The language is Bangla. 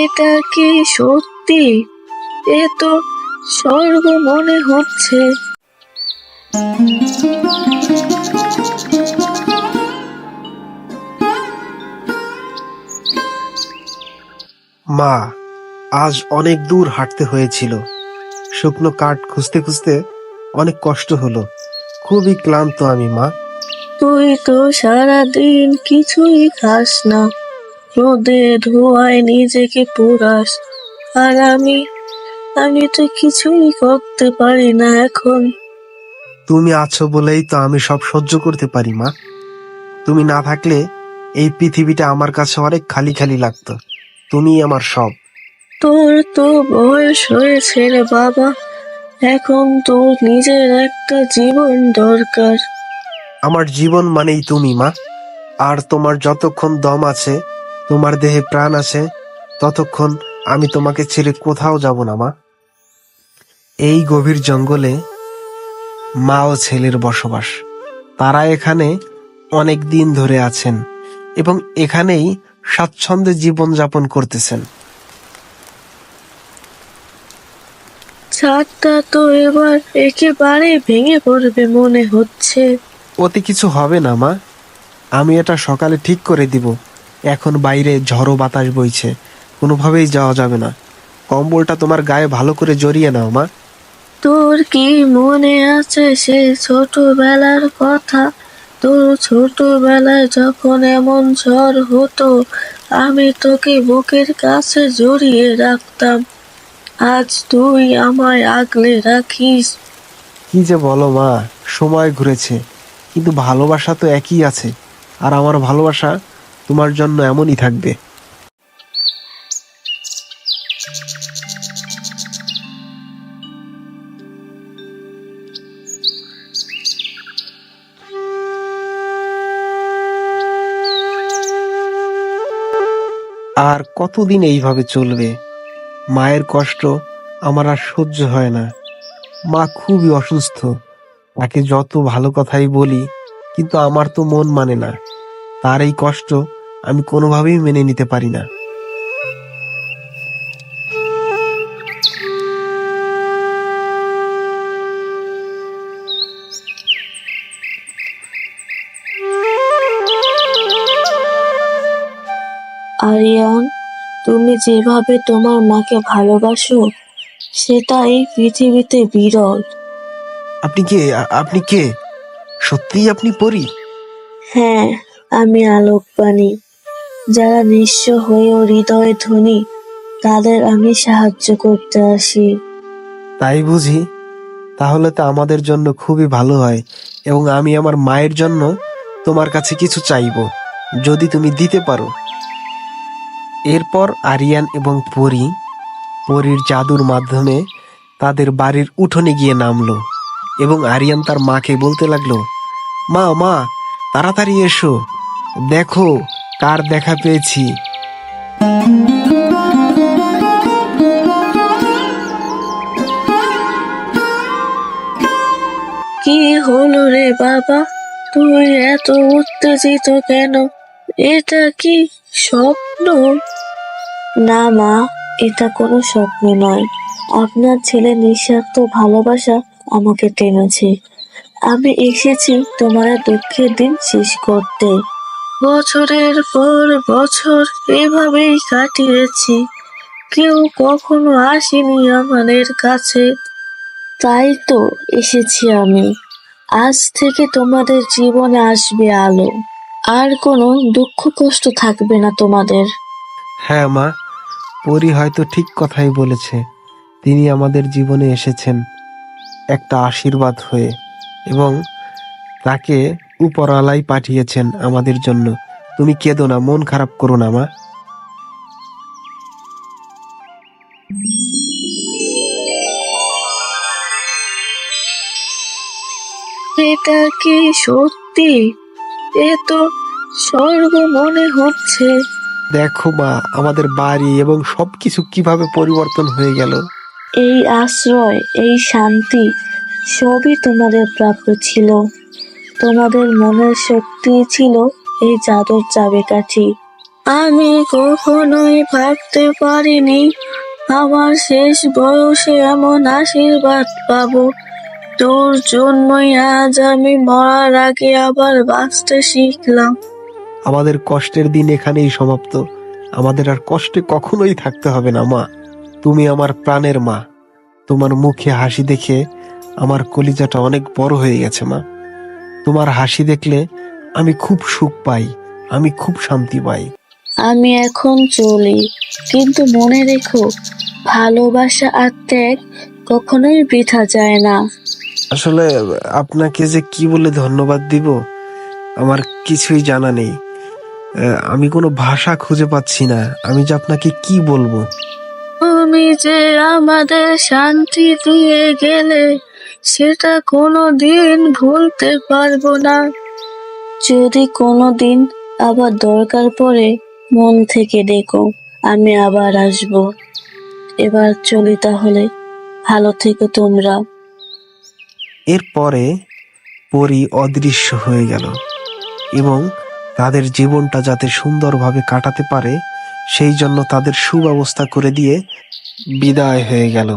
এটা কি সত্যি? এ তো স্বর্গ মনে হচ্ছে। মা, আজ অনেক দূর হাঁটতে হয়েছিল। শুকনো কাঠ খুঁজতে খুঁজতে অনেক কষ্ট হলো। খুবই ক্লান্ত আমি, মা। তুই তো সারাদিন কিছুই খাস না, রোদে ধোয়ায় নিজেকে পোড়াস। আর আমি তো কিছুই করতে পারি না এখন। তুমি আছো বলেই তো আমি সব সহ্য করতে পারি, মা। তুমি না থাকলে এই পৃথিবীটা আমার কাছে অনেক খালি খালি লাগতো। তুমি আমার সব। তোর তো বয়স হয়েছে রে বাবা, এখন তোর নিজের একটা জীবন দরকার। আমার জীবন মানেই তুমি, মা। আর তোমার যতক্ষণ দম আছে, তোমার দেহে প্রাণ আছে, ততক্ষণ আমি তোমাকে ছেড়ে কোথাও যাব না, মা। এই গভীর জঙ্গলে মা ও ছেলের বসবাস। তারা এখানে অনেক দিন ধরে আছেন এবং এখানেই স্বাচ্ছন্দ্যে জীবনযাপন করতেছেন। ছাদটা তো এবার একেবারে ভেঙে পড়বে মনে হচ্ছে। ওতে কিছু হবে না, মা। আমি এটা সকালে ঠিক করে দিব। এখন বাইরে ঝড়ো বাতাস বইছে, কোনোভাবেই যাওয়া যাবে না। কম্বলটা তোমার গায়ে ভালো করে জড়িয়ে নাও, মা। তোর কি মনে আছে সে ছোটবেলার কথা? তোর ছোটবেলায় যখন এমন ঝড় হতো, আমি তোকে বুকের কাছে জড়িয়ে রাখতাম। আজ তুই আমায় আগলে রাখিস। কি যে বলো, মা। সময় ঘুরেছে, কিন্তু ভালোবাসা তো একই আছে। আর আমার ভালোবাসা তোমার জন্য এমনই থাকবে। আর কতদিন এইভাবে চলবে? মায়ের কষ্ট আমার আর সহ্য হয় না। মা খুবই অসুস্থ। তাকে যত ভালো কথাই বলি, কিন্তু আমার তো মন মানে না। তার এই কষ্ট আমি কোনোভাবেই মেনে নিতে পারি না। আরিয়ান, তুমি যেভাবে তোমার মাকে ভালোবাসো, সেটা এই পৃথিবীতে বিরল। আপনি কে? আপনি কে? সত্যিই আপনি পরী? হ্যাঁ, আমি আলোকবাণী। যারা নিঃস্ব হয়েও হৃদয় ধনী, তাদের আমি সাহায্য করতে আসি। তাই বুঝি? তাহলে তো আমাদের জন্য খুবই ভালো হয়, এবং আমি আমার মায়ের জন্য তোমার কাছে কিছু চাইবো, যদি তুমি দিতে পারো। এরপর আরিয়ান এবং পরীর জাদুর মাধ্যমে তাদের বাড়ির উঠোনে গিয়ে নামলো, এবং আরিয়ান তার মাকে বলতে লাগলো, মা, মা, তাড়াতাড়ি এসো, দেখো কার দেখা পেয়েছি। কি হলো রে বাবা, তুই এত উত্তেজিত কেন? এটা কি স্বপ্ন? না মা, এটা কোনো স্বপ্ন নয়। আপনার ছেলে নিঃস্বার্থ ভালোবাসা আমাকে টেনেছে। আমি এসেছি তোমার দুঃখের দিন শেষ করতে। বছরের পর বছর এভাবেই কাটিয়েছি, কেউ কখনো আসেনি আমাদের কাছে। তাই তো এসেছি আমি। আজ থেকে তোমাদের জীবনে আসবে আলো, আর কোনো দুঃখ কষ্ট থাকবে না তোমাদের। হ্যাঁ, মা, পরী হয়তো ঠিক কথাই বলেছে। তিনি আমাদের জীবনে এসেছেন একটা আশীর্বাদ হয়ে, এবং তাকে উপরওয়ালাই পাঠিয়েছেন আমাদের জন্য। তুমি কেঁদো না, মন খারাপ করো না, মা। এটা কি সত্যি? এ তো স্বর্গ মনে হচ্ছে। দেখো, মা, আমাদের বাড়ি এবং সবকিছু কিভাবে পরিবর্তন হয়ে গেল। এই আশ্রয়, এই শান্তি, সবই তোমাদের প্রাপ্য ছিল। তোমাদের মনের শক্তি ছিল এই জাদুর চাবিকাঠি। আমি কখনোই ভাবতে পারিনি আমার শেষ বয়সে এমন আশীর্বাদ পাবো। তোর জন্যই আজ আমি মরার আগে আবার বাঁচতে শিখলাম। আমাদের কষ্টের দিন এখানেই সমাপ্ত। আমাদের আর কষ্টে কখনোই থাকতে হবে না মা। তুমি আমার প্রাণের মা। তোমার মুখে হাসি দেখে আমার কলিজাটা অনেক বড় হয়ে গেছে মা। তোমার হাসি দেখলে আমি খুব সুখ পাই, আমি খুব শান্তি পাই। আমি এখন চলি, কিন্তু মনে রেখো, ভালোবাসা আর ত্যাগ কখনোই বৃথা যায় না। আসলে আপনাকে যে কি বলে ধন্যবাদ দিব আমার কিছুই জানা নেই। আমি কোনো ভাষা খুঁজে পাচ্ছি না, আমি যে আপনাকে কি বলবো। তুমি যে আমাদের শান্তি দিয়ে গেলে সেটা কোনো দিন ভুলতে পারবো না। যদি কোনো দিন আবার দরকার পড়ে মন থেকে ডেকো, আমি আবার আসবো। এবার চলি তাহলে, ভালো থেকো তোমরা। এরপরে পরী অদৃশ্য হয়ে গেল এবং তাদের জীবনটা যাতে সুন্দরভাবে কাটাতে পারে সেই জন্য তাদের সুব্যবস্থা করে দিয়ে বিদায় হয়ে গেল।